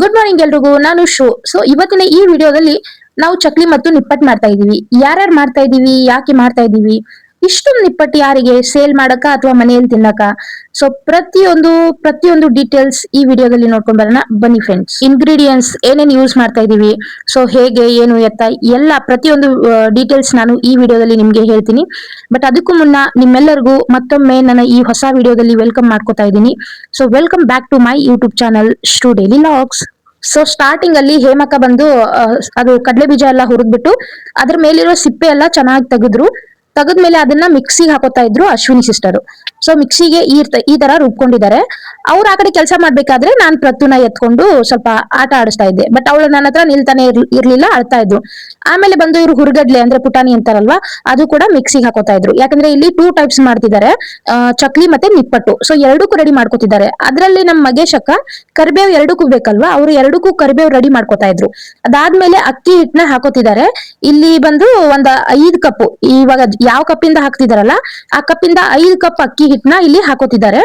Good morning ಎಲ್ರಿಗೂ. ನಾನು ಇವತ್ತಿನ ಈ ವಿಡಿಯೋದಲ್ಲಿ ನಾವು ಚಕ್ಲಿ ಮತ್ತು ನಿಪ್ಪಟ್ಟು ಮಾಡ್ತಾ ಇದೀವಿ. ಯಾರ್ಯಾರು ಮಾಡ್ತಾ ಇದೀವಿ, ಯಾಕೆ ಮಾಡ್ತಾ ಇದೀವಿ, ಇಷ್ಟೊಂದು ನಿಪ್ಪಟ್ಟು ಯಾರಿಗೆ, ಸೇಲ್ ಮಾಡಕ ಅಥವಾ ಮನೆಯಲ್ಲಿ ತಿನ್ನಕ? ಸೊ ಪ್ರತಿಯೊಂದು ಡೀಟೇಲ್ಸ್ ಈ ವಿಡಿಯೋದಲ್ಲಿ ನೋಡ್ಕೊಂಡ್ ಬರೋಣ ಬನ್ನಿ ಫ್ರೆಂಡ್ಸ್. ಇಂಗ್ರೀಡಿಯೆಂಟ್ಸ್ ಏನೇನ್ ಯೂಸ್ ಮಾಡ್ತಾ ಇದೀವಿ, ಸೊ ಹೇಗೆ ಏನು ಎತ್ತ ಎಲ್ಲ ಪ್ರತಿಯೊಂದು ಡೀಟೇಲ್ಸ್ ನಾನು ಈ ವಿಡಿಯೋದಲ್ಲಿ ನಿಮ್ಗೆ ಹೇಳ್ತೀನಿ. ಬಟ್ ಅದಕ್ಕೂ ಮುನ್ನ ನಿಮ್ಮೆಲ್ಲರಿಗೂ ಮತ್ತೊಮ್ಮೆ ನನ್ನ ಈ ಹೊಸ ವಿಡಿಯೋದಲ್ಲಿ ವೆಲ್ಕಮ್ ಮಾಡ್ಕೋತಾ ಇದ್ದೀನಿ. So welcome back to my YouTube channel Shru daily logs. So starting ಅಲ್ಲಿ ಹೇಮಕ್ಕ ಬಂದು ಅದು ಕಡಲೆ ಬೀಜ ಎಲ್ಲ ಹುರಿದ್ಬಿಟ್ಟು ಅದ್ರ ಮೇಲಿರೋ ಸಿಪ್ಪೆ ಎಲ್ಲ ಚೆನ್ನಾಗಿ ತೆಗೆದ್ಮೇಲೆ ಅದನ್ನ ಮಿಕ್ಸಿಗೆ ಹಾಕೋತಾ ಇದ್ರು ಅಶ್ವಿನಿ ಸಿಸ್ಟರ್. ಸೊ ಮಿಕ್ಸಿಗೆ ಈ ತರ ರುಬ್ಕೊಂಡಿದ್ದಾರೆ. ಅವ್ರು ಆ ಕಡೆ ಕೆಲಸ ಮಾಡ್ಬೇಕಾದ್ರೆ ನಾನ್ ಪ್ರತುನ ಎತ್ಕೊಂಡು ಸ್ವಲ್ಪ ಆಟ ಆಡಿಸ್ತಾ ಇದ್ದೆ. ಬಟ್ ಅವಳು ನನ್ನ ಹತ್ರ ನಿಲ್ತಾನೆ ಇರ್ಲಿಲ್ಲ, ಅಳ್ತಾ ಇದ್ರು. ಆಮೇಲೆ ಬಂದು ಇವ್ರು ಹುರ್ಗಡ್ಲೆ ಅಂದ್ರೆ ಪುಟಾಣಿ ಅಂತಾರಲ್ವಾ, ಅದು ಕೂಡ ಮಿಕ್ಸಿಗೆ ಹಾಕೋತಾ ಇದ್ರು. ಯಾಕಂದ್ರೆ ಇಲ್ಲಿ 2 ಟೈಪ್ಸ್ ಮಾಡ್ತಿದ್ದಾರೆ, ಚಕ್ಲಿ ಮತ್ತೆ ನಿಪ್ಪಟ್ಟು. ಸೊ ಎರಡಕ್ಕೂ ರೆಡಿ ಮಾಡ್ಕೋತಿದ್ದಾರೆ. ಅದ್ರಲ್ಲಿ ನಮ್ಮ ಮಗೇಶ್ ಅಕ್ಕ ಕರಿಬೇವು ಎರಡಕ್ಕೂ ಬೇಕಲ್ವಾ, ಅವ್ರು ಎರಡಕ್ಕೂ ಕರಿಬೇವು ರೆಡಿ ಮಾಡ್ಕೋತಾ ಇದ್ರು. ಅದಾದ್ಮೇಲೆ ಅಕ್ಕಿ ಹಿಟ್ಟನ್ನ ಹಾಕೋತಿದ್ದಾರೆ. ಇಲ್ಲಿ ಬಂದು ಒಂದ್ 5 ಕಪ್, ಇವಾಗ ಯಾವ ಕಪ್ಪಿಂದ ಹಾಕ್ತಿದಾರಲ್ಲ ಆ ಕಪ್ಪಿಂದ 5 ಕಪ್ ಅಕ್ಕಿ ಹಿಟ್ಟನ್ನ ಇಲ್ಲಿ ಹಾಕೋತಿದ್ದಾರೆ.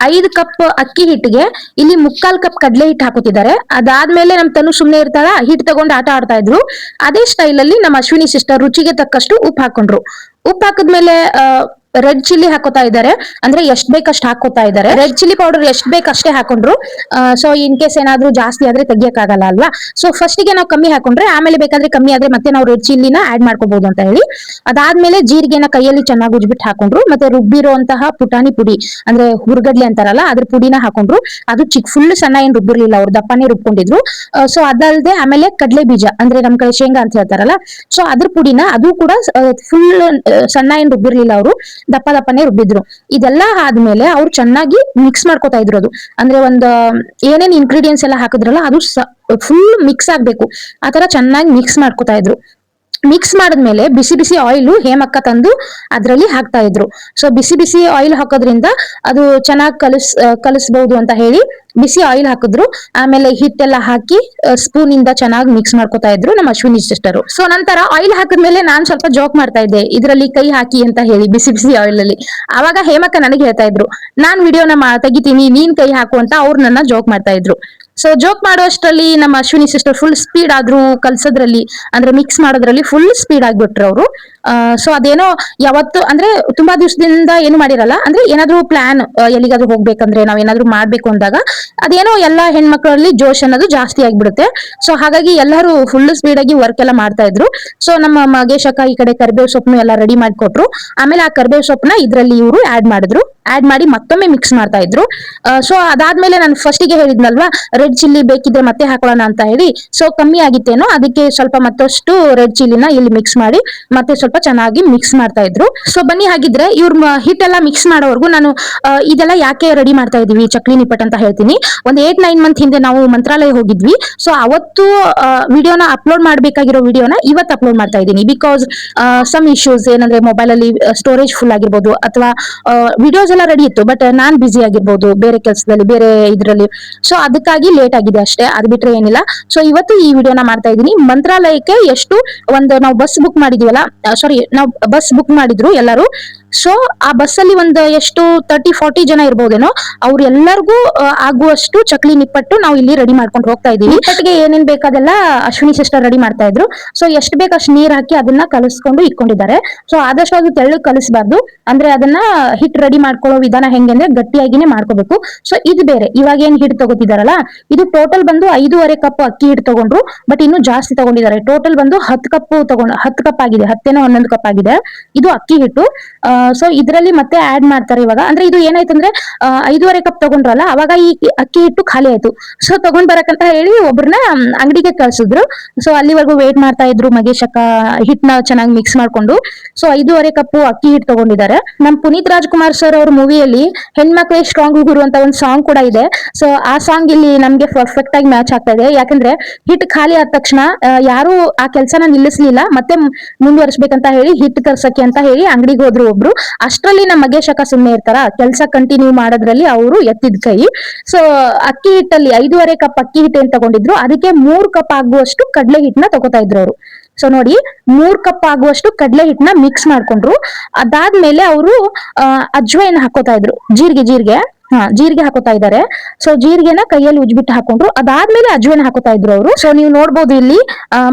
5 ಕಪ್ ಅಕ್ಕಿ ಹಿಟ್ಟಿಗೆ ಇಲ್ಲಿ 3/4 ಕಪ್ ಕಡಲೆ ಹಿಟ್ಟು ಹಾಕೋತಿದ್ದಾರೆ. ಅದಾದ್ಮೇಲೆ ನಮ್ ತನು ಸುಮ್ನೆ ಇರ್ತಾಳ, ಹಿಟ್ಟು ತಗೊಂಡು ಆಟ ಆಡ್ತಾ ಇದ್ರು. ಅದೇ ಸ್ಟೈಲ್ ಅಲ್ಲಿ ನಮ್ಮ ಅಶ್ವಿನಿ ಸಿಸ್ಟರ್ ರುಚಿಗೆ ತಕ್ಕಷ್ಟು ಉಪ್ಪು ಹಾಕೊಂಡ್ರು. ಉಪ್ಪು ಹಾಕಿದ್ಮೇಲೆ ರೆಡ್ ಚಿಲ್ಲಿ ಹಾಕೋತಾ ಇದ್ದಾರೆ. ಅಂದ್ರೆ ಎಷ್ಟ್ ಬೇಕಷ್ಟು ಹಾಕೋತಾ ಇದ್ದಾರೆ. ರೆಡ್ ಚಿಲ್ಲಿ ಪೌಡರ್ ಎಷ್ಟ್ ಬೇಕಷ್ಟೇ ಹಾಕೊಂಡ್ರು. ಸೊ ಇನ್ ಕೇಸ್ ಏನಾದ್ರೂ ಜಾಸ್ತಿ ಆದ್ರೆ ತೆಗಿಯಕ್ಕಾಗಲ್ಲ ಅಲ್ವಾ. ಸೊ ಫಸ್ಟ್ ಗೆ ನಾವು ಕಮ್ಮಿ ಹಾಕೊಂಡ್ರೆ ಆಮೇಲೆ ಬೇಕಾದ್ರೆ ಕಮ್ಮಿ ಆದ್ರೆ ಮತ್ತೆ ನಾವು ರೆಡ್ ಚಿಲ್ಲಿನ ಆಡ್ ಮಾಡ್ಕೋಬಹುದು ಅಂತ ಹೇಳಿ. ಅದಾದ್ಮೇಲೆ ಜೀರಿಗೆನ ಕೈಯಲ್ಲಿ ಚೆನ್ನಾಗಿ ಉಜ್ಬಿಟ್ಟು ಹಾಕೊಂಡ್ರು. ಮತ್ತೆ ರುಬ್ಬಿರುವಂತಹ ಪುಟಾಣಿ ಪುಡಿ ಅಂದ್ರೆ ಹುರ್ಗಡ್ಲೆ ಅಂತಾರಲ್ಲ ಅದ್ರ ಪುಡಿನ ಹಾಕೊಂಡ್ರು. ಅದು ಫುಲ್ ಸಣ್ಣ ಏನ್ ರುಬ್ಬಿರ್ಲಿಲ್ಲ, ಅವ್ರು ದಪ್ಪನೇ ರುಬ್ಕೊಂಡಿದ್ರು. ಸೊ ಅದಲ್ಲದೆ ಆಮೇಲೆ ಕಡಲೆ ಬೀಜ ಅಂದ್ರೆ ನಮ್ ಕಡೆ ಶೇಂಗಾ ಅಂತ ಹೇಳ್ತಾರಲ್ಲ, ಸೊ ಅದ್ರ ಪುಡಿನ ಅದು ಕೂಡ ಫುಲ್ ಸಣ್ಣ ಏನ್ ರುಬ್ಬಿರ್ಲಿಲ್ಲ, ಅವರು ದಪ್ಪನೇ ರುಬ್ಬಿದ್ರು. ಇದೆಲ್ಲ ಆದ್ಮೇಲೆ ಅವ್ರು ಚೆನ್ನಾಗಿ ಮಿಕ್ಸ್ ಮಾಡ್ಕೋತಾ ಇದ್ರು. ಅದು ಅಂದ್ರೆ ಒಂದು ಏನೇನ್ ಇಂಗ್ರೀಡಿಯೆಂಟ್ಸ್ ಎಲ್ಲ ಹಾಕಿದ್ರಲ್ಲ ಅದು ಫುಲ್ ಮಿಕ್ಸ್ ಆಗ್ಬೇಕು, ಆತರ ಚೆನ್ನಾಗಿ ಮಿಕ್ಸ್ ಮಾಡ್ಕೋತಾ ಇದ್ರು. ಮಿಕ್ಸ್ ಮಾಡಿದ್ಮೇಲೆ ಬಿಸಿ ಬಿಸಿ ಆಯಿಲ್ ಹೇಮಕ್ಕ ತಂದು ಅದ್ರಲ್ಲಿ ಹಾಕ್ತಾ ಇದ್ರು. ಸೊ ಬಿಸಿ ಬಿಸಿ ಆಯಿಲ್ ಹಾಕೋದ್ರಿಂದ ಅದು ಚೆನ್ನಾಗಿ ಕಲಿಸಬಹುದು ಅಂತ ಹೇಳಿ ಬಿಸಿ ಆಯಿಲ್ ಹಾಕಿದ್ರು. ಆಮೇಲೆ ಹಿಟ್ಟೆಲ್ಲ ಹಾಕಿ ಸ್ಪೂನ್ ಇಂದ ಚೆನ್ನಾಗಿ ಮಿಕ್ಸ್ ಮಾಡ್ಕೋತಾ ಇದ್ರು ನಮ್ಮ ಅಶ್ವಿನಿ ಸಿಸ್ಟರ್. ಸೊ ನಂತರ ಆಯಿಲ್ ಹಾಕಿದ್ಮೇಲೆ ನಾನ್ ಸ್ವಲ್ಪ ಜೋಕ್ ಮಾಡ್ತಾ ಇದ್ದೆ, ಇದ್ರಲ್ಲಿ ಕೈ ಹಾಕಿ ಅಂತ ಹೇಳಿ ಬಿಸಿ ಬಿಸಿ ಆಯಿಲ್ ಅಲ್ಲಿ. ಆವಾಗ ಹೇಮಕ್ಕ ನನಗೆ ಹೇಳ್ತಾ ಇದ್ರು, ನಾನ್ ವಿಡಿಯೋನ ತೆಗಿತೀನಿ ನೀನ್ ಕೈ ಹಾಕು ಅಂತ ಅವ್ರು ನನ್ನ ಜೋಕ್ ಮಾಡ್ತಾ ಇದ್ರು. ಸೊ ಜೋಕ್ ಮಾಡುವಷ್ಟರಲ್ಲಿ ನಮ್ಮ ಅಶ್ವಿನಿ ಸಿಸ್ಟರ್ ಫುಲ್ ಸ್ಪೀಡ್ ಆದ್ರು ಕಲ್ಸೋದ್ರಲ್ಲಿ, ಅಂದ್ರೆ ಮಿಕ್ಸ್ ಮಾಡೋದ್ರಲ್ಲಿ ಫುಲ್ ಸ್ಪೀಡ್ ಆಗ್ಬಿಟ್ರು ಅವರು. ಸೊ ಅದೇನೋ ಯಾವತ್ತು ಅಂದ್ರೆ ತುಂಬಾ ದಿವಸದಿಂದ ಏನು ಮಾಡಿರಲ್ಲ, ಅಂದ್ರೆ ಏನಾದ್ರು ಪ್ಲಾನ್ ಎಲ್ಲಿಗಾದ್ರೂ ಹೋಗ್ಬೇಕಂದ್ರೆ ನಾವ್ ಏನಾದ್ರು ಮಾಡ್ಬೇಕು ಅಂದಾಗ ಅದೇನೋ ಎಲ್ಲಾ ಹೆಣ್ಮಕ್ಳಲ್ಲಿ ಜೋಶ್ ಅನ್ನೋದು ಜಾಸ್ತಿ ಆಗ್ಬಿಡುತ್ತೆ. ಸೊ ಹಾಗಾಗಿ ಎಲ್ಲರೂ ಫುಲ್ ಸ್ಪೀಡ್ ಆಗಿ ವರ್ಕ್ ಎಲ್ಲ ಮಾಡ್ತಾ ಇದ್ರು. ಸೊ ನಮ್ಮ ಮಗೇಶ್ ಅಕ್ಕ ಈ ಕಡೆ ಕರಿಬೇವು ಸೊಪ್ಪನ್ನು ಎಲ್ಲ ರೆಡಿ ಮಾಡಿಕೊಟ್ರು. ಆಮೇಲೆ ಆ ಕರಿಬೇವು ಸೊಪ್ಪನ್ನ ಇದ್ರಲ್ಲಿ ಇವರು ಆಡ್ ಮಾಡಿ ಮತ್ತೊಮ್ಮೆ ಮಿಕ್ಸ್ ಮಾಡ್ತಾ ಇದ್ರು. ಸೊ ಅದಾದ್ಮೇಲೆ ನಾನು ಫಸ್ಟ್ ಗೆ ಹೇಳಿದ್ನಲ್ವಾ ರೆಡ್ ಚಿಲ್ಲಿ ಬೇಕಿದ್ರೆ ಮತ್ತೆ ಹಾಕೊಳ್ಳೋಣ ಅಂತ ಹೇಳಿ, ಸೊ ಕಮ್ಮಿ ಆಗಿತ್ತೇನೋ ಅದಕ್ಕೆ ಸ್ವಲ್ಪ ಮತ್ತಷ್ಟು ರೆಡ್ ಚಿಲ್ಲಿನ ಇಲ್ಲಿ ಮಿಕ್ಸ್ ಮಾಡಿ ಮತ್ತೆ ಸ್ವಲ್ಪ ಚೆನ್ನಾಗಿ ಮಿಕ್ಸ್ ಮಾಡ್ತಾ ಇದ್ರು. ಸೊ ಬನ್ನಿ ಹಾಗಿದ್ರೆ ಇವ್ರ ಹಿಟ್ಟೆಲ್ಲ ಮಿಕ್ಸ್ ಮಾಡೋವರೆಗೂ ನಾನು ಇದೆಲ್ಲ ಯಾಕೆ ರೆಡಿ ಮಾಡ್ತಾ ಇದೀವಿ ಚಕ್ಲಿ ನಿಪ್ಪಟ್ ಅಂತ ಹೇಳ್ತೀನಿ. ಒಂದ್ 8-9 ಮಂತ್ ಹಿಂದೆ ನಾವು ಮಂತ್ರಾಲಯ ಹೋಗಿದ್ವಿ. ಸೊ ಅವತ್ತು ವಿಡಿಯೋನ ಅಪ್ಲೋಡ್ ಮಾಡ್ಬೇಕಾಗಿರೋ ವಿಡಿಯೋನ ಇವತ್ತು ಅಪ್ಲೋಡ್ ಮಾಡ್ತಾ ಇದ್ದೀನಿ. ಬಿಕಾಸ್ ಸಮ್ ಇಶ್ಯೂಸ್ ಏನಂದ್ರೆ ಮೊಬೈಲ್ ಅಲ್ಲಿ ಸ್ಟೋರೇಜ್ ಫುಲ್ ಆಗಿರ್ಬೋದು, ಅಥವಾ ವಿಡಿಯೋಸ್ ಎಲ್ಲ ರೆಡಿ ಇತ್ತು ಬಟ್ ನಾನ್ ಬಿಸಿ ಆಗಿರ್ಬೋದು ಬೇರೆ ಕೆಲಸದಲ್ಲಿ ಬೇರೆ ಇದ್ರಲ್ಲಿ. ಸೊ ಅದಕ್ಕಾಗಿ ಲೇಟ್ ಆಗಿದೆ ಅಷ್ಟೇ, ಅದ್ ಬಿಟ್ರೆ ಏನಿಲ್ಲ. ಸೊ ಇವತ್ತು ಈ ವಿಡಿಯೋನ ಮಾಡ್ತಾ ಇದ್ದೀನಿ. ಮಂತ್ರಾಲಯಕ್ಕೆ ನಾವು ಬಸ್ ಬುಕ್ ಮಾಡಿದೀವಲ್ಲ, ನಾವು ಬಸ್ ಬುಕ್ ಮಾಡಿದ್ರು ಎಲ್ಲರೂ. ಸೊ ಆ ಬಸ್ ಅಲ್ಲಿ ಒಂದು 30-40 ಜನ ಇರ್ಬೋದೇನೋ, ಅವ್ರೆಲ್ಲರಿಗೂ ಆಗುವಷ್ಟು ಚಕ್ಲಿ ನಿಪ್ಪಟ್ಟು ನಾವು ಇಲ್ಲಿ ರೆಡಿ ಮಾಡ್ಕೊಂಡು ಹೋಗ್ತಾ ಇದೀವಿ. ನಿಪ್ಪಟ್ಟಿಗೆ ಏನೇನ್ ಬೇಕಾದೆಲ್ಲ ಅಶ್ವಿನಿ ಸಿಸ್ಟರ್ ರೆಡಿ ಮಾಡ್ತಾ ಇದ್ರು. ಸೊ ಎಷ್ಟು ಬೇಕಷ್ಟು ನೀರ್ ಹಾಕಿ ಅದನ್ನ ಕಲಿಸ್ಕೊಂಡು ಇಟ್ಕೊಂಡಿದ್ದಾರೆ. ಸೊ ಆದಷ್ಟು ಅದು ತೆಳ್ಳಗ್ ಕಲಿಸಬಾರ್ದು, ಅಂದ್ರೆ ಅದನ್ನ ಹಿಟ್ ರೆಡಿ ಮಾಡ್ಕೊಳ್ಳೋ ವಿಧಾನ ಹೆಂಗೆ ಅಂದ್ರೆ ಗಟ್ಟಿಯಾಗಿನೇ ಮಾಡ್ಕೋಬೇಕು. ಸೊ ಇದು ಬೇರೆ, ಇವಾಗ ಏನ್ ಹಿಟ್ಟು ತಗೋತಿದಾರಲ್ಲ ಇದು ಟೋಟಲ್ ಬಂದು 5.5 ಕಪ್ ಅಕ್ಕಿ ಹಿಟ್ಟು ತಗೊಂಡ್ರು. ಬಟ್ ಇನ್ನು ಜಾಸ್ತಿ ತಗೊಂಡಿದ್ದಾರೆ. ಟೋಟಲ್ ಬಂದು 10 ಕಪ್ ಆಗಿದೆ, 11 ಕಪ್ ಆಗಿದೆ ಇದು ಅಕ್ಕಿ ಹಿಟ್ಟು. ಸೊ ಇದ್ರಲ್ಲಿ ಮತ್ತೆ ಆಡ್ ಮಾಡ್ತಾರೆ ಇವಾಗ. ಅಂದ್ರೆ ಇದು ಏನಾಯ್ತಂದ್ರೆ 5.5 ಕಪ್ ತಗೊಂಡ್ರಲ್ಲ, ಅವಾಗ ಈ ಅಕ್ಕಿ ಹಿಟ್ಟು ಖಾಲಿ ಆಯ್ತು. ಸೊ ತಗೊಂಡ್ ಬರಕಂತ ಹೇಳಿ ಒಬ್ರನ್ನ ಅಂಗಡಿಗೆ ಕಳ್ಸಿದ್ರು. ಸೊ ಅಲ್ಲಿವರೆಗೂ ವೇಟ್ ಮಾಡ್ತಾ ಇದ್ರು ಮಗೇಶ್ ಅಕ್ಕ ಹಿಟ್ನ ಚೆನ್ನಾಗಿ ಮಿಕ್ಸ್ ಮಾಡ್ಕೊಂಡು. ಸೊ 5.5 ಕಪ್ ಅಕ್ಕಿ ಹಿಟ್ಟು ತಗೊಂಡಿದ್ದಾರೆ. ನಮ್ ಪುನೀತ್ ರಾಜ್ಕುಮಾರ್ ಸರ್ ಅವ್ರ ಮೂವಿಯಲ್ಲಿ ಹೆಣ್ಮಕ್ಳೇ ಸ್ಟ್ರಾಂಗ್ ಗುರು ಅಂತ ಒಂದು ಸಾಂಗ್ ಕೂಡ ಇದೆ. ಸೊ ಆ ಸಾಂಗ್ ಇಲ್ಲಿ ನಮ್ಗೆ ಪರ್ಫೆಕ್ಟ್ ಆಗಿ ಮ್ಯಾಚ್ ಆಗ್ತಾ ಇದೆ. ಯಾಕಂದ್ರೆ ಹಿಟ್ ಖಾಲಿ ಆದ ತಕ್ಷಣ ಯಾರು ಆ ಕೆಲ್ಸನ ನಿಲ್ಲಿಸ್ಲಿಲ್ಲ, ಮತ್ತೆ ಮುಂದುವರಿಸಬೇಕಂತ ಹೇಳಿ ಹಿಟ್ ತರ್ಸಕ್ಕೆ ಅಂತ ಹೇಳಿ ಅಂಗಡಿಗೆ ಹೋದ್ರು ಒಬ್ರು. ಅಷ್ಟ್ರಲ್ಲಿ ನಮ್ಮ ಮಗೇಶ್ ಅಕ್ಕ ಸುಮ್ನೆ ಇರ್ತಾರ, ಕೆಲಸ ಕಂಟಿನ್ಯೂ ಮಾಡೋದ್ರಲ್ಲಿ ಅವರು ಎತ್ತಿದ ಕೈ. ಸೊ ಅಕ್ಕಿ ಹಿಟ್ಟಲ್ಲಿ 5.5 ಕಪ್ ಅಕ್ಕಿ ಹಿಟ್ಟು ಏನ್ ತಗೊಂಡಿದ್ರು ಅದಕ್ಕೆ 3 ಕಪ್ ಆಗುವಷ್ಟು ಕಡಲೆ ಹಿಟ್ಟನ್ನ ತಗೋತಾ ಇದ್ರು ಅವರು. ಸೊ ನೋಡಿ 3 ಕಪ್ ಆಗುವಷ್ಟು ಕಡಲೆ ಹಿಟ್ಟನ್ನ ಮಿಕ್ಸ್ ಮಾಡ್ಕೊಂಡ್ರು. ಅದಾದ್ಮೇಲೆ ಅವರು ಅಜ್ವೈನ್ ಹಾಕೋತಾ ಇದ್ರು, ಜೀರಿಗೆ ಜೀರಿಗೆ ಹಾಕೋತಾ ಇದ್ದಾರೆ. ಸೊ ಜೀರಿಗೆನ ಕೈಯಲ್ಲಿ ಉಜ್ಬಿಟ್ಟು ಹಾಕೊಂಡ್ರು. ಅದಾದ್ಮೇಲೆ ಅಜ್ವೇನ ಹಾಕೋತಾ ಇದ್ರು ಅವರು. ಸೊ ನೀವು ನೋಡ್ಬೋದು ಇಲ್ಲಿ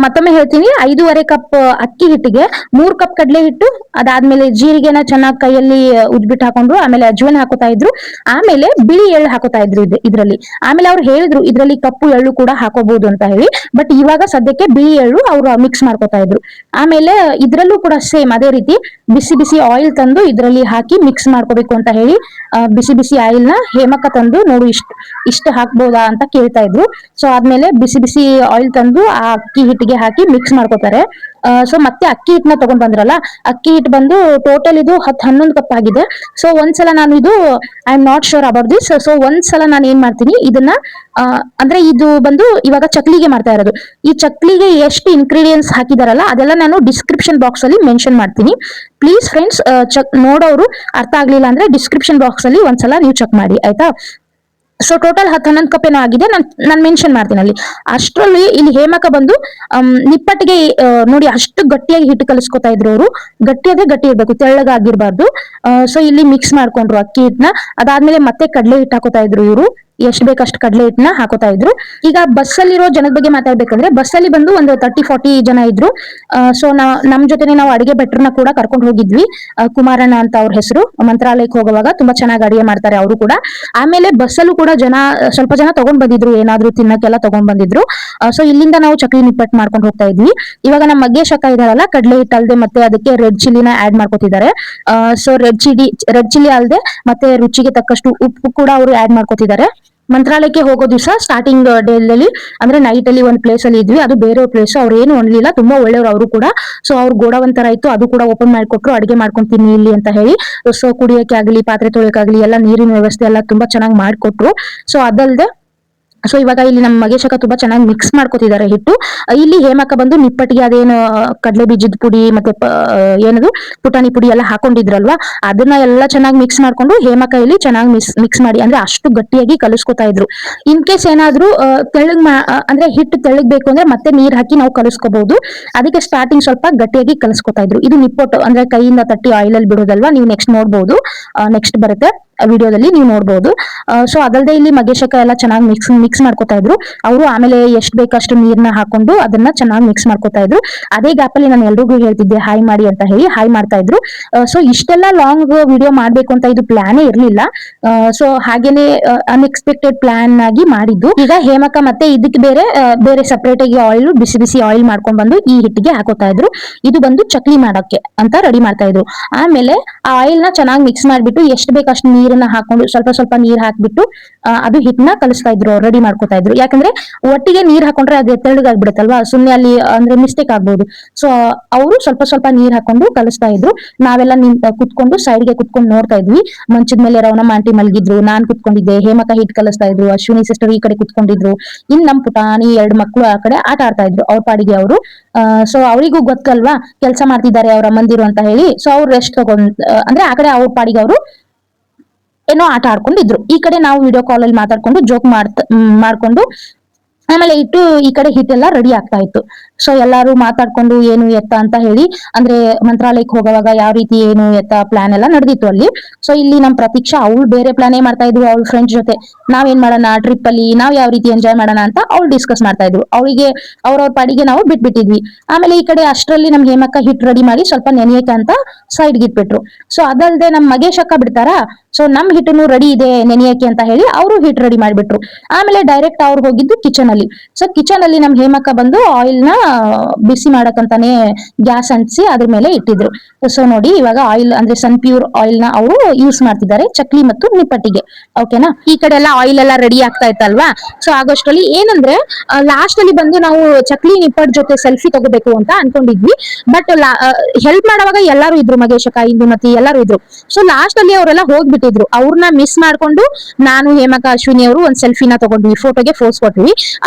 ಮತ್ತೊಮ್ಮೆ ಹೇಳ್ತೀನಿ, 5.5 ಕಪ್ ಅಕ್ಕಿ ಹಿಟ್ಟಿಗೆ 3 ಕಪ್ ಕಡಲೆ ಹಿಟ್ಟು, ಅದಾದ್ಮೇಲೆ ಜೀರಿಗೆನ ಚೆನ್ನಾಗಿ ಕೈಯಲ್ಲಿ ಉಜ್ಬಿಟ್ಟು ಹಾಕೊಂಡ್ರು. ಆಮೇಲೆ ಅಜ್ವೇನ ಹಾಕೋತಾ ಇದ್ರು. ಆಮೇಲೆ ಬಿಳಿ ಎಳ್ಳು ಹಾಕೋತಾ ಇದ್ರು ಇದ್ರಲ್ಲಿ. ಆಮೇಲೆ ಅವ್ರು ಹೇಳಿದ್ರು ಇದ್ರಲ್ಲಿ ಕಪ್ಪು ಎಳ್ಳು ಕೂಡ ಹಾಕೋಬಹುದು ಅಂತ ಹೇಳಿ. ಬಟ್ ಇವಾಗ ಸದ್ಯಕ್ಕೆ ಬಿಳಿ ಎಳ್ಳು ಅವ್ರು ಮಿಕ್ಸ್ ಮಾಡ್ಕೋತಾ ಇದ್ರು. ಆಮೇಲೆ ಇದ್ರಲ್ಲೂ ಕೂಡ ಸೇಮ್ ಅದೇ ರೀತಿ ಬಿಸಿ ಬಿಸಿ ಆಯಿಲ್ ತಂದು ಇದ್ರಲ್ಲಿ ಹಾಕಿ ಮಿಕ್ಸ್ ಮಾಡ್ಕೋಬೇಕು ಅಂತ ಹೇಳಿ ಬಿಸಿ ಬಿಸಿ ಆಯಿಲ್ ನ ಹೇಮಕ್ಕ ತಂದು ನೋಡು ಇಷ್ಟು ಹಾಕ್ಬೋದಾ ಅಂತ ಕೇಳ್ತಾ ಇದ್ರು. ಸೊ ಆದ್ಮೇಲೆ ಬಿಸಿ ಬಿಸಿ ಆಯಿಲ್ ತಂದು ಆ ಅಕ್ಕಿ ಹಿಟ್ಟಿಗೆ ಹಾಕಿ ಮಿಕ್ಸ್ ಮಾಡ್ಕೋತಾರೆ. ಸೊ ಮತ್ತೆ ಅಕ್ಕಿ ಹಿಟ್ಟನ್ನ ತಗೊಂಡ್ ಬಂದ್ರಲ್ಲ, ಅಕ್ಕಿ ಹಿಟ್ಟು ಬಂದು ಟೋಟಲ್ ಇದು 10-11 ಕಪ್ ಆಗಿದೆ. ಸೊ ಒಂದ್ಸಲ ನಾನು ಇದು I am not sure about this. So ಒಂದ್ಸಲ ನಾನು ಏನ್ ಮಾಡ್ತೀನಿ ಇದನ್ನ ಅಂದ್ರೆ ಇದು ಬಂದು ಇವಾಗ ಚಕ್ಲಿಗೆ ಮಾಡ್ತಾ ಇರೋದು. ಈ ಚಕ್ಲಿಗೆ ಎಷ್ಟು ಇಂಗ್ರೀಡಿಯೆಂಟ್ಸ್ ಹಾಕಿದಾರಲ್ಲ ಅದೆಲ್ಲ ನಾನು ಡಿಸ್ಕ್ರಿಪ್ಷನ್ ಬಾಕ್ಸ್ ಅಲ್ಲಿ ಮೆನ್ಷನ್ ಮಾಡ್ತೀನಿ. ಪ್ಲೀಸ್ ಫ್ರೆಂಡ್ಸ್, ನೋಡೋರು ಅರ್ಥ ಆಗ್ಲಿಲ್ಲ ಅಂದ್ರೆ ಡಿಸ್ಕ್ರಿಪ್ಷನ್ ಬಾಕ್ಸ್ ಅಲ್ಲಿ ಒಂದ್ಸಲ ನೀವು ಚೆಕ್ ಮಾಡಿ, ಆಯ್ತಾ. ಸೊ ಟೋಟಲ್ 10-11 ಕಪ್ ಏನೋ ಆಗಿದೆ, ನಾನು ಮೆನ್ಷನ್ ಮಾಡ್ತೀನಿ ಅಲ್ಲಿ. ಅಷ್ಟರಲ್ಲಿ ಇಲ್ಲಿ ಹೇಮಕ ಬಂದು ನಿಪ್ಪಟ್ಟಿಗೆ ನೋಡಿ ಅಷ್ಟು ಗಟ್ಟಿಯಾಗಿ ಹಿಟ್ಟು ಕಲಿಸ್ಕೊತಾ ಇದ್ರು ಅವರು. ಗಟ್ಟಿ ಆದ್ರೆ ಗಟ್ಟಿ ಇರ್ಬೇಕು, ತೆಳ್ಳಗಾಗಿರ್ಬಾರ್ದು. ಸೊ ಇಲ್ಲಿ ಮಿಕ್ಸ್ ಮಾಡ್ಕೊಂಡ್ರು ಅಕ್ಕಿ ಹಿಟ್ಟನ್ನ. ಅದಾದ್ಮೇಲೆ ಮತ್ತೆ ಕಡಲೆ ಹಿಟ್ಟು ಹಾಕೋತಾ ಇದ್ರು ಇವರು. ಎಷ್ಟು ಬೇಕಷ್ಟು ಕಡಲೆ ಹಿಟ್ಟನ್ನ ಹಾಕೋತಾ ಇದ್ರು. ಈಗ ಬಸ್ಸಲ್ಲಿರೋ ಜನದ ಬಗ್ಗೆ ಮಾತಾಡ್ಬೇಕಂದ್ರೆ ಬಸ್ಸಲ್ಲಿ ಬಂದು ಒಂದು 30-40 ಜನ ಇದ್ರು. ಸೊ ನಮ್ ಜೊತೆನೆ ನಾವು ಅಡಿಗೆ ಭಟ್ರನ್ನ ಕೂಡ ಕರ್ಕೊಂಡು ಹೋಗಿದ್ವಿ. ಕುಮಾರಣ್ಣ ಅಂತ ಅವ್ರ ಹೆಸರು. ಮಂತ್ರಾಲಯಕ್ಕೆ ಹೋಗುವಾಗ ತುಂಬಾ ಚೆನ್ನಾಗಿ ಅಡಿಗೆ ಮಾಡ್ತಾರೆ ಅವರು ಕೂಡ. ಆಮೇಲೆ ಬಸ್ಸಲ್ಲೂ ಕೂಡ ಸ್ವಲ್ಪ ಜನ ತಗೊಂಡ್ ಬಂದಿದ್ರು, ಏನಾದ್ರು ತಿನ್ನಕ್ಕೆಲ್ಲ ತಗೊಂಡ್ ಬಂದಿದ್ರು. ಸೊ ಇಲ್ಲಿಂದ ನಾವು ಚಕ್ಲಿ ನಿಪ್ಪಟ್ಟು ಮಾಡ್ಕೊಂಡು ಹೋಗ್ತಾ ಇದ್ವಿ. ಇವಾಗ ನಮ್ಮ ಮಗ್ಗೇಶ್ ಅಕ್ಕ ಇದಾರಲ್ಲ, ಕಡಲೆ ಹಿಟ್ಟು ಅಲ್ದೆ ಮತ್ತೆ ಅದಕ್ಕೆ ರೆಡ್ ಚಿಲ್ಲಿನ ಆಡ್ ಮಾಡ್ಕೊತಿದ್ದಾರೆ. ಸೊ ರೆಡ್ ಚಿಲ್ಲಿ ಅಲ್ದೆ ಮತ್ತೆ ರುಚಿಗೆ ತಕ್ಕಷ್ಟು ಉಪ್ಪು ಕೂಡ ಅವರು ಆಡ್ ಮಾಡ್ಕೊತಿದ್ದಾರೆ. ಮಂತ್ರಾಲಯಕ್ಕೆ ಹೋಗೋ ದಿವಸ ಸ್ಟಾರ್ಟಿಂಗ್ ಡೇದಲ್ಲಿ ಅಂದ್ರೆ ನೈಟ್ ಅಲ್ಲಿ ಒಂದು ಪ್ಲೇಸ್ ಅಲ್ಲಿ ಇದ್ವಿ. ಅದು ಬೇರೆ ಪ್ಲೇಸ್. ಅವ್ರು ಏನು ಅನ್ಲಿಲ್ಲ, ತುಂಬಾ ಒಳ್ಳೆಯವರು ಅವರು ಕೂಡ. ಸೊ ಅವ್ರು ಗೋಡವಂತರ ಇತ್ತು, ಅದು ಕೂಡ ಓಪನ್ ಮಾಡಿಕೊಟ್ರು. ಅಡಿಗೆ ಮಾಡ್ಕೊಂತೀನಿ ಇಲ್ಲಿ ಅಂತ ಹೇಳಿ. ಸೊ ಕುಡಿಯಕ್ಕೆ ಆಗ್ಲಿ, ಪಾತ್ರೆ ತೊಳೆಯಕ್ಕಾಗ್ಲಿ ಎಲ್ಲ ನೀರಿನ ವ್ಯವಸ್ಥೆ ಎಲ್ಲ ತುಂಬಾ ಚೆನ್ನಾಗಿ ಮಾಡ್ಕೊಟ್ರು. ಸೊ ಅದಲ್ದೆ ಸೊ ಇವಾಗ ಇಲ್ಲಿ ನಮ್ಮ ಮಗೇಶಕ ತುಂಬಾ ಚೆನ್ನಾಗಿ ಮಿಕ್ಸ್ ಮಾಡ್ಕೊತಿದ್ದಾರೆ ಹಿಟ್ಟು. ಇಲ್ಲಿ ಹೇಮಕ್ಕ ಬಂದು ನಿಪ್ಪಟ್ಟಿಗೆ ಅದೇನು ಕಡಲೆ ಬೀಜದ ಪುಡಿ ಮತ್ತೆ ಏನದು ಪುಟಾಣಿ ಪುಡಿ ಎಲ್ಲ ಹಾಕೊಂಡಿದ್ರಲ್ವಾ, ಅದನ್ನ ಎಲ್ಲ ಚೆನ್ನಾಗಿ ಮಿಕ್ಸ್ ಮಾಡ್ಕೊಂಡು ಹೇಮಕ್ಕ ಇಲ್ಲಿ ಚೆನ್ನಾಗಿ ಮಿಕ್ಸ್ ಮಾಡಿ ಅಂದ್ರೆ ಅಷ್ಟು ಗಟ್ಟಿಯಾಗಿ ಕಲಿಸ್ಕೊತಾ ಇದ್ರು. ಇನ್ ಕೇಸ್ ಏನಾದ್ರು ಅಂದ್ರೆ ಹಿಟ್ಟು ತೆಳ್ಳಗ್ಬೇಕು ಅಂದ್ರೆ ಮತ್ತೆ ನೀರ್ ಹಾಕಿ ನಾವು ಕಲಿಸ್ಕೋಬಹುದು. ಅದಕ್ಕೆ ಸ್ಟಾರ್ಟಿಂಗ್ ಸ್ವಲ್ಪ ಗಟ್ಟಿಯಾಗಿ ಕಲಿಸ್ಕೊತಾ ಇದ್ರು. ಇದು ನಿಪ್ಪಟ್ಟು ಅಂದ್ರೆ ಕೈಯಿಂದ ತಟ್ಟಿ ಆಯಿಲ್ ಅಲ್ಲಿ ಬಿಡೋದಲ್ವಾ, ನೀವು ನೆಕ್ಸ್ಟ್ ನೋಡ್ಬೋದು. ನೆಕ್ಸ್ಟ್ ಬರುತ್ತೆ ವಿಡಿಯೋದಲ್ಲಿ ನೀವು ನೋಡ್ಬೋದು. ಸೊ ಅದಲ್ಲದೆ ಇಲ್ಲಿ ಮಗೇಶಕ ಎಲ್ಲ ಚೆನ್ನಾಗಿ ಮಿಕ್ಸ್ ಮಾಡ್ಕೊತಾ ಇದ್ರು ಅವರು. ಆಮೇಲೆ ಎಷ್ಟು ಬೇಕಷ್ಟು ನೀರ್ನ ಹಾಕೊಂಡು ಅದನ್ನ ಚೆನ್ನಾಗಿ ಮಿಕ್ಸ್ ಮಾಡ್ಕೊತಾ ಇದ್ರು. ಅದೇ ಗ್ಯಾಪ್ ಅಲ್ಲಿ ನಾನು ಎಲ್ರಿಗೂ ಹೇಳ್ತಿದ್ದೆ ಹಾಯ್ ಮಾಡಿ ಅಂತ ಹೇಳಿ, ಹಾಯ್ ಮಾಡ್ತಾ ಇದ್ರು. ಸೊ ಇಷ್ಟೆಲ್ಲ ಲಾಂಗ್ ವಿಡಿಯೋ ಮಾಡ್ಬೇಕು ಅಂತ ಇದು ಪ್ಲಾನೇ ಇರ್ಲಿಲ್ಲ. ಸೊ ಹಾಗೇನೆ ಅನ್ಎಕ್ಸ್ಪೆಕ್ಟೆಡ್ ಪ್ಲಾನ್ ಆಗಿ ಮಾಡಿದ್ದು. ಈಗ ಹೇಮಕ ಮತ್ತೆ ಇದಕ್ಕೆ ಬೇರೆ ಸಪರೇಟ್ ಆಗಿ ಆಯಿಲ್, ಬಿಸಿ ಬಿಸಿ ಆಯಿಲ್ ಮಾಡ್ಕೊಂಡ್ ಬಂದು ಈ ಹಿಟ್ಟಿಗೆ ಹಾಕೋತಾ ಇದ್ರು. ಇದು ಬಂದು ಚಕ್ಲಿ ಮಾಡಕ್ಕೆ ಅಂತ ರೆಡಿ ಮಾಡ್ತಾ ಇದ್ರು. ಆಮೇಲೆ ಆ ಆಯಿಲ್ ನ ಚೆನ್ನಾಗಿ ಮಿಕ್ಸ್ ಮಾಡ್ಬಿಟ್ಟು ಎಷ್ಟು ಬೇಕಷ್ಟು ನೀರನ್ನ ಹಾಕೊಂಡು ಸ್ವಲ್ಪ ಸ್ವಲ್ಪ ನೀರ್ ಹಾಕ್ಬಿಟ್ಟು ಅದು ಹಿಟ್ಟನ್ನ ಕಲಿಸ್ತಾ ಇದ್ರು, ರೆಡಿ ಮಾಡ್ಕೊತಾ ಇದ್ರು. ಯಾಕಂದ್ರೆ ಒಟ್ಟಿಗೆ ನೀರ್ ಹಾಕೊಂಡ್ರೆ ಅದು ತೆಳ್ಳಗಾಗ್ಬಿಡುತ್ತಲ್ವಾ, ಸುಮ್ನೆ ಅಲ್ಲಿ ಅಂದ್ರೆ ಮಿಸ್ಟೇಕ್ ಆಗ್ಬಹುದು. ಸೊ ಅವರು ಸ್ವಲ್ಪ ಸ್ವಲ್ಪ ನೀರ್ ಹಾಕೊಂಡು ಕಲಿಸ್ತಾ ಇದ್ರು. ನಾವೆಲ್ಲ ಕುತ್ಕೊಂಡು ಸೈಡ್ಗೆ ಕುತ್ಕೊಂಡು ನೋಡ್ತಾ ಇದ್ವಿ. ಮಂಚದ ಮೇಲೆ ರವಣಮ್ಮ ಆಂಟಿ ಮಲಗಿದ್ರು, ನಾನ್ ಕುತ್ಕೊಂಡಿದ್ದೆ, ಹೇಮಕ ಹಿಟ್ ಕಲಿಸ್ತಾ ಇದ್ರು, ಅಶ್ವಿನಿ ಸಿಸ್ಟರ್ ಈ ಕಡೆ ಕುತ್ಕೊಂಡಿದ್ರು. ಇನ್ ನಮ್ ಪುಟಾಣಿ 2 ಮಕ್ಳು ಆ ಕಡೆ ಆಟ ಆಡ್ತಾ ಇದ್ರು ಅವ್ರ ಪಾಡಿಗೆ ಅವರು. ಸೊ ಅವರಿಗೂ ಗೊತ್ತಲ್ವಾ ಕೆಲಸ ಮಾಡ್ತಿದ್ದಾರೆ ಅವ್ರ ಅಮ್ಮಂದಿರು ಅಂತ ಹೇಳಿ. ಸೊ ಅವ್ರು ರೆಸ್ಟ್ ಅಂದ್ರೆ ಆ ಕಡೆ ಅವ್ರ ಪಾಡಿಗೆ ಅವರು ಏನೋ ಆಟ ಆಡ್ಕೊಂಡಿದ್ರು. ಈ ಕಡೆ ನಾವು ವಿಡಿಯೋ ಕಾಲ್ ಅಲ್ಲಿ ಮಾತಾಡ್ಕೊಂಡು ಜೋಕ್ ಮಾಡ್ಕೊಂಡು ಆಮೇಲೆ ಈ ಕಡೆ ಹಿಟ್ಟೆಲ್ಲ ರೆಡಿ ಆಗ್ತಾ ಇತ್ತು. ಸೊ ಎಲ್ಲಾರು ಮಾತಾಡ್ಕೊಂಡು ಏನು ಎತ್ತ ಅಂತ ಹೇಳಿ ಅಂದ್ರೆ ಮಂತ್ರಾಲಯಕ್ಕೆ ಹೋಗುವಾಗ ಯಾವ ರೀತಿ ಏನು ಎತ್ತ ಪ್ಲಾನ್ ಎಲ್ಲ ನಡೆದಿತ್ತು ಅಲ್ಲಿ. ಸೊ ಇಲ್ಲಿ ನಮ್ ಪ್ರತೀಕ್ಷಾ ಅವಳು ಬೇರೆ ಪ್ಲಾನೇ ಮಾಡ್ತಾ ಇದ್ರು ಅವಳ ಫ್ರೆಂಡ್ಸ್ ಜೊತೆ. ನಾವೇನ್ ಮಾಡೋಣ ಟ್ರಿಪ್ ಅಲ್ಲಿ, ನಾವ್ ಯಾವ ರೀತಿ ಎಂಜಾಯ್ ಮಾಡೋಣ ಅಂತ ಅವ್ಳು ಡಿಸ್ಕಸ್ ಮಾಡ್ತಾ ಇದ್ರು. ಅವಳಿಗೆ ಅವ್ರವ್ರ ಪಾಡಿಗೆ ನಾವು ಬಿಟ್ಬಿಟ್ಟಿದ್ವಿ. ಆಮೇಲೆ ಈ ಕಡೆ ಅಷ್ಟರಲ್ಲಿ ನಮ್ ಹೇಮಕ್ಕ ಹಿಟ್ ರೆಡಿ ಮಾಡಿ ಸ್ವಲ್ಪ ನೆನೆಯಕ್ಕೆ ಅಂತ ಸೈಡ್ಗೆ ಇಟ್ಬಿಟ್ರು. ಸೊ ಅದಲ್ದೆ ನಮ್ ಮಗೇಶ್ ಅಕ್ಕ ಬಿಡ್ತಾರಾ, ಸೊ ನಮ್ ಹಿಟ್ಟನು ರೆಡಿ ಇದೆ ನೆನೆಯಕ್ಕೆ ಅಂತ ಹೇಳಿ ಅವರು ಹಿಟ್ ರೆಡಿ ಮಾಡ್ಬಿಟ್ರು. ಆಮೇಲೆ ಡೈರೆಕ್ಟ್ ಅವ್ರು ಹೋಗಿದ್ದು ಕಿಚನ್ ಅಲ್ಲಿ. ಸೊ ಕಿಚನ್ ಅಲ್ಲಿ ನಮ್ ಹೇಮಕ್ಕ ಬಂದು ಆಯಿಲ್ ನ ಬಿಸಿ ಮಾಡಕ್ಕಂತಾನೆ ಗ್ಯಾಸ್ ಅಂಟಿಸಿ ಅದ್ರ ಮೇಲೆ ಇಟ್ಟಿದ್ರು. ಸೊ ನೋಡಿ ಇವಾಗ ಆಯಿಲ್ ಅಂದ್ರೆ ಸನ್ ಪ್ಯೂರ್ ಆಯಿಲ್ ನ ಅವರು ಯೂಸ್ ಮಾಡ್ತಿದ್ದಾರೆ ಚಕ್ಲಿ ಮತ್ತು ನಿಪ್ಪಟ್ಟಿಗೆ. ಓಕೆನಾ, ಈ ಕಡೆ ಎಲ್ಲ ಆಯಿಲ್ ಎಲ್ಲ ರೆಡಿ ಆಗ್ತಾ ಇತ್ತಲ್ವಾ. ಸೊ ಆಗೋಷ್ಟರಲ್ಲಿ ಏನಂದ್ರೆ ಲಾಸ್ಟ್ ಅಲ್ಲಿ ಬಂದು ನಾವು ಚಕ್ಲಿ ನಿಪ್ಪಟ್ ಜೊತೆ ಸೆಲ್ಫಿ ತಗೋಬೇಕು ಅಂತ ಅನ್ಕೊಂಡಿದ್ವಿ. ಬಟ್ ಹೆಲ್ಪ್ ಮಾಡುವಾಗ ಎಲ್ಲಾರು ಇದ್ರು, ಮಗೇಶಕ, ಇಂದುಮತಿ ಎಲ್ಲಾರು ಇದ್ರು. ಸೊ ಲಾಸ್ಟ್ ಅಲ್ಲಿ ಅವರೆಲ್ಲ ಹೋಗ್ಬಿಟ್ಟಿದ್ರು. ಅವ್ರನ್ನ ಮಿಸ್ ಮಾಡ್ಕೊಂಡು ನಾನು, ಹೇಮಕ, ಅಶ್ವಿನಿ ಅವರು ಒಂದ್ ಸೆಲ್ಫಿನ ತಗೊಂಡ್ವಿ, ಫೋಟೋಗೆ ಫೋರ್ಸ್ ಕೊಟ್ವಿ.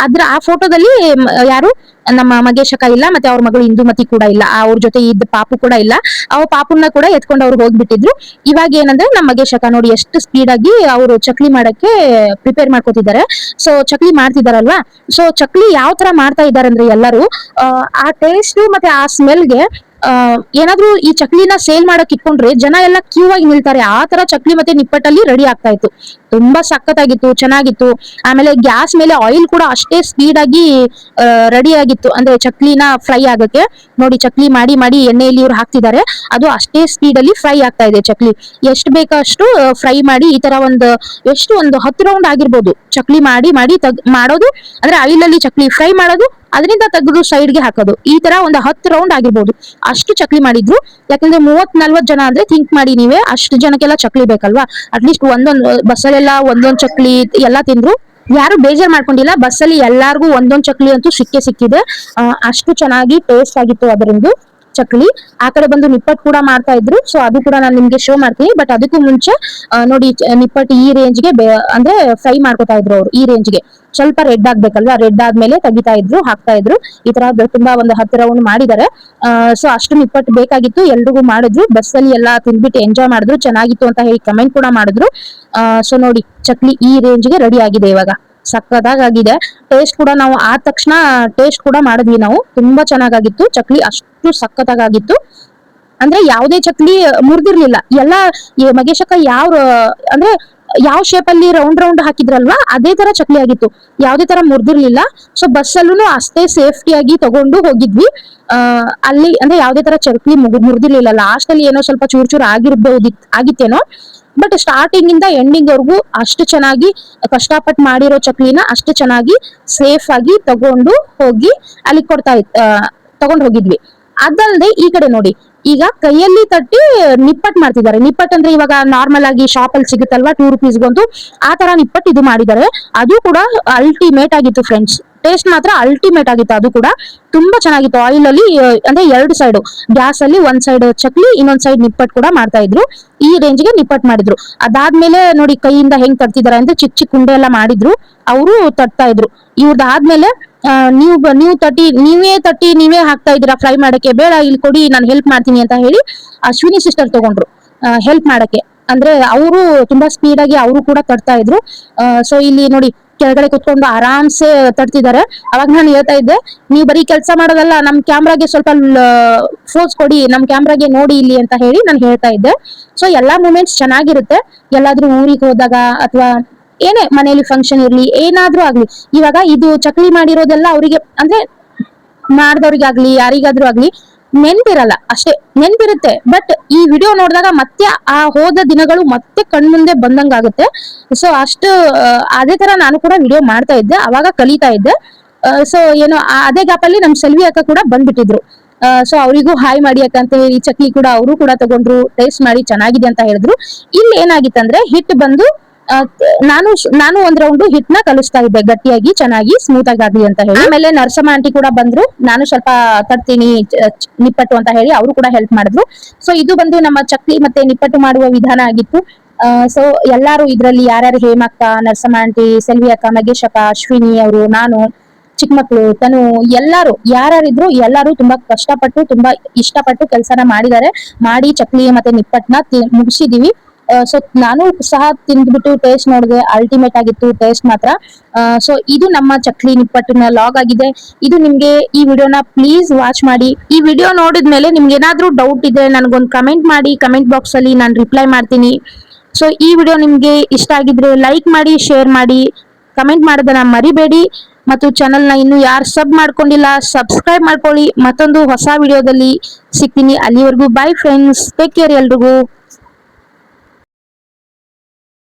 ಆ ಫೋಟೋದಲ್ಲಿ ಯಾರು ನಮ್ಮ ಮಗೇಶಕ ಇಲ್ಲ, ಮತ್ತೆ ಅವ್ರ ಮಗಳು ಇಂದುಮತಿ ಕೂಡ ಇಲ್ಲ, ಅವ್ರ ಜೊತೆ ಇದ್ದ ಪಾಪು ಕೂಡ ಇಲ್ಲ. ಅವ್ರ ಪಾಪುನ ಕೂಡ ಎತ್ಕೊಂಡು ಅವ್ರು ಹೋಗ್ಬಿಟ್ಟಿದ್ರು. ಇವಾಗ ಏನಂದ್ರೆ ನಮ್ಮ ಮಗೇಶಕ ನೋಡಿ ಎಷ್ಟು ಸ್ಪೀಡ್ ಆಗಿ ಅವರು ಚಕ್ಲಿ ಮಾಡಕ್ಕೆ ಪ್ರಿಪೇರ್ ಮಾಡ್ಕೋತಿದ್ದಾರೆ. ಸೊ ಚಕ್ಲಿ ಮಾಡ್ತಿದಾರಲ್ವಾ, ಸೊ ಚಕ್ಲಿ ಯಾವ ತರ ಮಾಡ್ತಾ ಇದಾರೆ ಅಂದ್ರೆ ಎಲ್ಲರೂ ಆ ಟೇಸ್ಟ್ ಮತ್ತೆ ಆ ಸ್ಮೆಲ್ಗೆ ಏನಾದ್ರೂ ಈ ಚಕ್ಲಿನ ಸೇಲ್ ಮಾಡಕ್ ಇಟ್ಕೊಂಡ್ರೆ ಜನ ಎಲ್ಲ ಕ್ಯೂ ಆಗಿ ನಿಲ್ತಾರೆ. ಆ ತರ ಚಕ್ಲಿ ಮತ್ತೆ ನಿಪ್ಪಟ್ಟಲ್ಲಿ ರೆಡಿ ಆಗ್ತಾ ಇತ್ತು. ತುಂಬಾ ಸಖತ್ತಾಗಿತ್ತು, ಚೆನ್ನಾಗಿತ್ತು. ಆಮೇಲೆ ಗ್ಯಾಸ್ ಮೇಲೆ ಆಯಿಲ್ ಕೂಡ ಅಷ್ಟೇ ಸ್ಪೀಡ್ ಆಗಿ ರೆಡಿ ಆಗಿತ್ತು, ಅಂದ್ರೆ ಚಕ್ಲಿನ ಫ್ರೈ ಆಗಕ್ಕೆ. ನೋಡಿ, ಚಕ್ಲಿ ಮಾಡಿ ಮಾಡಿ ಎಣ್ಣೆಯಲ್ಲಿ ಇವ್ರು ಹಾಕ್ತಿದ್ದಾರೆ, ಅದು ಅಷ್ಟೇ ಸ್ಪೀಡ್ ಅಲ್ಲಿ ಫ್ರೈ ಆಗ್ತಾ ಇದೆ ಚಕ್ಲಿ. ಎಷ್ಟು ಬೇಕೋ ಅಷ್ಟು ಫ್ರೈ ಮಾಡಿ ಈ ತರ ಒಂದು 10 ರೌಂಡ್ ಆಗಿರ್ಬೋದು ಚಕ್ಲಿ ಮಾಡಿ ಮಾಡಿ ಮಾಡೋದು. ಅಂದ್ರೆ ಆಯಿಲ್ ಅಲ್ಲಿ ಚಕ್ಲಿ ಫ್ರೈ ಮಾಡೋದು, ಅದರಿಂದ ತೆಗೆದು ಸೈಡ್ಗೆ ಹಾಕೋದು. ಈ ತರ ಒಂದು 10 ರೌಂಡ್ ಆಗಿರ್ಬೋದು ಅಷ್ಟು ಚಕ್ಲಿ ಮಾಡಿದ್ರು. ಯಾಕಂದ್ರೆ 30-40 ಜನ ಅಂದ್ರೆ ಥಿಂಕ್ ಮಾಡಿ ನೀವೇ, ಅಷ್ಟು ಜನಕ್ಕೆಲ್ಲ ಚಕ್ಲಿ ಬೇಕಲ್ವಾ. ಅಟ್ಲೀಸ್ಟ್ ಒಂದೊಂದು ಬಸ್ಸಲ್ಲೆಲ್ಲ ಒಂದೊಂದ್ ಚಕ್ಲಿ ಎಲ್ಲಾ ತಿಂದ್ರು. ಯಾರು ಬೇಜಾರ್ ಮಾಡ್ಕೊಂಡಿಲ್ಲ, ಬಸ್ಸಲ್ಲಿ ಎಲ್ಲಾರ್ಗು ಒಂದೊಂದ್ ಚಕ್ಲಿ ಅಂತೂ ಸಿಕ್ಕಿದೆ. ಅಷ್ಟು ಚೆನ್ನಾಗಿ ಟೇಸ್ಟ್ ಆಗಿತ್ತು ಅದರಿಂದ ಚಕ್ಲಿ. ಆ ಕಡೆ ಬಂದು ನಿಪ್ಪಟ್ಟು ಕೂಡ ಮಾಡ್ತಾ ಇದ್ರು. ಸೊ ಅದು ಕೂಡ ನಾನು ನಿಮ್ಗೆ ಶೋ ಮಾಡ್ತೀನಿ. ಬಟ್ ಅದಕ್ಕೂ ಮುಂಚೆ ನೋಡಿ, ನಿಪ್ಪಟ್ಟು ಈ ರೇಂಜ್ಗೆ ಅಂದ್ರೆ ಫ್ರೈ ಮಾಡ್ಕೊತಾ ಇದ್ರು ಅವ್ರು. ಈ ರೇಂಜ್ಗೆ ಸ್ವಲ್ಪ ರೆಡ್ ಆಗ್ಬೇಕಲ್ವಾ, ರೆಡ್ ಆದ್ಮೇಲೆ ತೆಗಿತಾ ಇದ್ರು, ಹಾಕ್ತಾ ಇದ್ರು. ಈ ತರ ತುಂಬಾ ಒಂದು 10 ರೌಂಡ್ ಮಾಡಿದ್ದಾರೆ. ಸೊ ಅಷ್ಟು ನಿಪ್ಪಟ್ಟು ಬೇಕಾಗಿತ್ತು, ಎಲ್ರಿಗೂ ಮಾಡಿದ್ರು. ಬಸ್ಸಲ್ಲಿ ಎಲ್ಲಾ ತಿಂದ್ಬಿಟ್ಟು ಎಂಜಾಯ್ ಮಾಡಿದ್ರು, ಚೆನ್ನಾಗಿತ್ತು ಅಂತ ಹೇಳಿ ಕಮೆಂಟ್ ಕೂಡ ಮಾಡಿದ್ರು. ಸೊ ನೋಡಿ, ಚಕ್ಲಿ ಈ ರೇಂಜ್ಗೆ ರೆಡಿ ಆಗಿದೆ ಇವಾಗ, ಸಕ್ಕದಾಗಿದೆ. ಟೇಸ್ಟ್ ಕೂಡ ನಾವು ಆದ ತಕ್ಷಣ ಟೇಸ್ಟ್ ಕೂಡ ಮಾಡಿದ್ವಿ ನಾವು, ತುಂಬಾ ಚೆನ್ನಾಗಿತ್ತು ಚಕ್ಲಿ, ಅಷ್ಟು ಸಕ್ಕತ್ತಾಗಿತ್ತು. ಅಂದ್ರೆ ಯಾವುದೇ ಚಕ್ಲಿ ಮುರಿದಿರ್ಲಿಲ್ಲ. ಎಲ್ಲ ಮಗೇಶಕ್ಕ ಅಂದ್ರೆ ಯಾವ ಶೇಪ್ ಅಲ್ಲಿ ರೌಂಡ್ ರೌಂಡ್ ಹಾಕಿದ್ರಲ್ವಾ, ಅದೇ ತರ ಚಕ್ಲಿ ಆಗಿತ್ತು, ಯಾವ್ದೇ ತರ ಮುರಿದಿರ್ಲಿಲ್ಲ. ಸೊ ಬಸ್ಸಲ್ಲೂ ಅಷ್ಟೇ ಸೇಫ್ಟಿಯಾಗಿ ತಗೊಂಡು ಹೋಗಿದ್ವಿ. ಅಲ್ಲಿ ಅಂದ್ರೆ ಯಾವ್ದೇ ತರ ಚಕ್ಲಿ ಮುರಿದಿರ್ಲಿಲ್ಲ. ಲಾಸ್ಟ್ ಅಲ್ಲಿ ಏನೋ ಸ್ವಲ್ಪ ಚೂರ್ ಚೂರ್ ಆಗಿತ್ತೇನೋ. ಬಟ್ ಸ್ಟಾರ್ಟಿಂಗ್ ಇಂದ ಎಂಡಿಂಗ್ ವರ್ಗು ಅಷ್ಟು ಚೆನ್ನಾಗಿ ಕಷ್ಟಪಟ್ಟು ಮಾಡಿರೋ ಚಕ್ಲಿನ ಅಷ್ಟು ಚೆನ್ನಾಗಿ ಸೇಫ್ ಆಗಿ ತಗೊಂಡು ಹೋಗಿ ಅಲ್ಲಿ ತಗೊಂಡು ಹೋಗಿದ್ವಿ. ಅದಲ್ಲದೆ ಈ ಕಡೆ ನೋಡಿ, ಈಗ ಕೈಯಲ್ಲಿ ತಟ್ಟಿ ನಿಪ್ಪಟ್ಟು ಮಾಡ್ತಿದ್ದಾರೆ. ನಿಪ್ಪಟ್ಟು ಅಂದ್ರೆ ಇವಾಗ ನಾರ್ಮಲ್ ಆಗಿ ಶಾಪ್ ಅಲ್ಲಿ ಸಿಗುತ್ತಲ್ವಾ, 2 ರೂಪೀಸ್ಗೊಂದು, ಆ ತರ ನಿಪ್ಪಟ್ಟು ಇದು ಮಾಡಿದ್ದಾರೆ. ಅದು ಕೂಡ ಅಲ್ಟಿಮೇಟ್ ಆಗಿತ್ತು ಫ್ರೆಂಡ್ಸ್. ಟೇಸ್ಟ್ ಮಾತ್ರ ಅಲ್ಟಿಮೇಟ್ ಆಗಿತ್ತು. ಅದು ಕೂಡ ತುಂಬಾ ಚೆನ್ನಾಗಿತ್ತು. ಆಯಿಲ್ ಅಲ್ಲಿ ಅಂದ್ರೆ 2 ಸೈಡ್, ಗ್ಯಾಸ್ ಅಲ್ಲಿ ಒಂದ್ ಸೈಡ್ ಚಕ್ಲಿ, ಇನ್ನೊಂದ್ ಸೈಡ್ ನಿಪ್ಪಟ್ಟು ಕೂಡ ಮಾಡ್ತಾ ಇದ್ರು. ಈ ರೇಂಜ್ಗೆ ನಿಪ್ಪಟ್ಟು ಮಾಡಿದ್ರು. ಅದಾದ್ಮೇಲೆ ನೋಡಿ ಕೈಯಿಂದ ಹೆಂಗ್ ತಟ್ತಿದ್ದಾರೆ ಅಂದ್ರೆ, ಚಿಕ್ಕ ಚಿಕ್ಕ ಉಂಡೆ ಎಲ್ಲ ಮಾಡಿದ್ರು, ಅವರು ತಟ್ತಾ ಇದ್ರು. ಇವ್ರದಾದ್ಮೇಲೆ ನೀವೇ ತಟ್ಟಿ ನೀವೇ ಹಾಕ್ತಾ ಇದೀರಾ ಫ್ರೈ ಮಾಡಕ್ಕೆ, ಬೇಡ ಇಲ್ಲಿ ಕೊಡಿ ನಾನು ಹೆಲ್ಪ್ ಮಾಡ್ತೀನಿ ಅಂತ ಹೇಳಿ ಅಶ್ವಿನಿ ಸಿಸ್ಟರ್ ತಗೊಂಡ್ರು ಹೆಲ್ಪ್ ಮಾಡಕ್ಕೆ. ಅಂದ್ರೆ ಅವರು ತುಂಬಾ ಸ್ಪೀಡ್ ಆಗಿ ಅವರು ಕೂಡ ತಟ್ತಾ ಇದ್ರು. ಸೊ ಇಲ್ಲಿ ನೋಡಿ, ಕೆಳಗಡೆ ಕುತ್ಕೊಂಡು ಆರಾಮ್ಸೆ ತಟ್ತಿದ್ದಾರೆ. ಅವಾಗ ನಾನು ಹೇಳ್ತಾ ಇದ್ದೆ, ನೀವು ಬರೀ ಕೆಲಸ ಮಾಡೋದಲ್ಲ, ನಮ್ ಕ್ಯಾಮ್ರಾಗೆ ಸ್ವಲ್ಪ ಫೋರ್ಸ್ ಕೊಡಿ, ನಮ್ ಕ್ಯಾಮ್ರಾಗೆ ನೋಡಿ ಇಲ್ಲಿ ಅಂತ ಹೇಳಿ ನಾನು ಹೇಳ್ತಾ ಇದ್ದೆ. ಸೊ ಎಲ್ಲಾ ಮೂಮೆಂಟ್ಸ್ ಚೆನ್ನಾಗಿರುತ್ತೆ. ಎಲ್ಲಾದ್ರೂ ಊರಿಗೆ ಹೋದಾಗ ಅಥವಾ ಏನೇ ಮನೆಯಲ್ಲಿ ಫಂಕ್ಷನ್ ಇರ್ಲಿ, ಏನಾದ್ರೂ ಆಗ್ಲಿ, ಇವಾಗ ಇದು ಚಕ್ಲಿ ಮಾಡಿರೋದೆಲ್ಲ ಅವರಿಗೆ ಅಂದ್ರೆ ಮಾಡ್ದವ್ರಿಗಾಗ್ಲಿ ಯಾರಿಗಾದ್ರೂ ಆಗ್ಲಿ ನೆನ್ಪಿರಲ್ಲ, ಅಷ್ಟೇ ನೆನ್ಪಿರುತ್ತೆ. ಬಟ್ ಈ ವಿಡಿಯೋ ನೋಡಿದಾಗ ಮತ್ತೆ ಆ ಹೋದ ದಿನಗಳು ಮತ್ತೆ ಕಣ್ಮುಂದೆ ಬಂದಂಗಾಗುತ್ತೆ. ಸೊ ಅಷ್ಟು ಅದೇ ತರ ನಾನು ಕೂಡ ವಿಡಿಯೋ ಮಾಡ್ತಾ ಇದ್ದೆ, ಅವಾಗ ಕಲಿತಾ ಇದ್ದೆ. ಸೊ ಏನೋ ಅದೇ ಗ್ಯಾಪ್ ಅಲ್ಲಿ ನಮ್ ಸೆಲ್ವಿ ಅಕ್ಕ ಕೂಡ ಬಂದ್ಬಿಟ್ಟಿದ್ರು. ಸೊ ಅವರಿಗೂ ಹಾಯ್ ಮಾಡಿ ಅಕ್ಕ ಅಂತ ಹೇಳಿ ಚಕ್ಲಿ ಕೂಡ ಅವರು ಕೂಡ ತಗೊಂಡ್ರು, ಟೇಸ್ಟ್ ಮಾಡಿ ಚೆನ್ನಾಗಿದೆ ಅಂತ ಹೇಳಿದ್ರು. ಇಲ್ಲಿ ಏನಾಗಿತ್ತಂದ್ರೆ, ಹಿಟ್ಟು ಬಂದು ನಾನು ಒಂದ್ ರೌಂಡ್ ಹಿಟ್ನ ಕಲಿಸ್ತಾ ಇದ್ದೆ, ಗಟ್ಟಿಯಾಗಿ ಚೆನ್ನಾಗಿ ಸ್ಮೂತ್ ಆಗಿ ಆಗ್ಲಿ ಅಂತ ಹೇಳಿ. ಆಮೇಲೆ ನರಸಮ್ಮ ಆಂಟಿ ಕೂಡ ಬಂದ್ರು, ನಾನು ಸ್ವಲ್ಪ ತಡ್ತೀನಿ ನಿಪ್ಪಟ್ಟು ಅಂತ ಹೇಳಿ ಅವರು ಕೂಡ ಹೆಲ್ಪ್ ಮಾಡಿದ್ರು. ಸೊ ಇದು ಬಂದು ನಮ್ಮ ಚಕ್ಲಿ ಮತ್ತೆ ನಿಪ್ಪಟ್ಟು ಮಾಡುವ ವಿಧಾನ ಆಗಿತ್ತು. ಸೊ ಎಲ್ಲಾರು ಇದ್ರಲ್ಲಿ ಯಾರ್ಯಾರು, ಹೇಮಕ್ಕ, ನರಸಮ್ಮ ಆಂಟಿ, ಸೆಲ್ವಿ ಅಕ್ಕ, ಮಗೇಶ್ ಅಕ್ಕ, ಅಶ್ವಿನಿ ಅವರು, ನಾನು, ಚಿಕ್ಕ ಮಕ್ಳು, ತನು, ಎಲ್ಲಾರು ಯಾರ್ಯಾರಿದ್ರು ಎಲ್ಲಾರು ತುಂಬಾ ಕಷ್ಟಪಟ್ಟು ತುಂಬಾ ಇಷ್ಟಪಟ್ಟು ಕೆಲಸನ ಮಾಡಿದ್ದಾರೆ. ಮಾಡಿ ಚಕ್ಲಿ ಮತ್ತೆ ನಿಪ್ಪಟ್ನ ಮುಗಿಸಿದೀವಿ. ಸೊ ನಾನು ಸಹ ತಿಂದ್ಬಿಟ್ಟು ಟೇಸ್ಟ್ ನೋಡಿದೆ, ಅಲ್ಟಿಮೇಟ್ ಆಗಿತ್ತು ಟೇಸ್ಟ್ ಮಾತ್ರ. ಸೊ ಇದು ನಮ್ಮ ಚಕ್ಲಿ ನಿಪ್ಪಟ್ಟಿನ ಲಾಗ್ ಆಗಿದೆ. ಇದು ನಿಮ್ಗೆ ಈ ವಿಡಿಯೋನ ಪ್ಲೀಸ್ ವಾಚ್ ಮಾಡಿ. ಈ ವಿಡಿಯೋ ನೋಡಿದ್ಮೇಲೆ ನಿಮ್ಗೆ ಏನಾದ್ರೂ ಡೌಟ್ ಇದ್ರೆ ನನಗೊಂದು ಕಮೆಂಟ್ ಮಾಡಿ, ಕಮೆಂಟ್ ಬಾಕ್ಸ್ ಅಲ್ಲಿ ನಾನು ರಿಪ್ಲೈ ಮಾಡ್ತೀನಿ. ಸೊ ಈ ವಿಡಿಯೋ ನಿಮ್ಗೆ ಇಷ್ಟ ಆಗಿದ್ರೆ ಲೈಕ್ ಮಾಡಿ, ಶೇರ್ ಮಾಡಿ, ಕಮೆಂಟ್ ಮಾಡೋದನ್ನ ಮರಿಬೇಡಿ. ಮತ್ತು ಚಾನಲ್ನ ಇನ್ನು ಯಾರು ಮಾಡ್ಕೊಂಡಿಲ್ಲ ಸಬ್ಸ್ಕ್ರೈಬ್ ಮಾಡ್ಕೊಳ್ಳಿ. ಮತ್ತೊಂದು ಹೊಸ ವಿಡಿಯೋದಲ್ಲಿ ಸಿಗ್ತೀನಿ. ಅಲ್ಲಿವರೆಗೂ ಬೈ ಫ್ರೆಂಡ್ಸ್, ಟೇಕ್ ಕೇರ್ ಎಲ್ರಿಗೂ.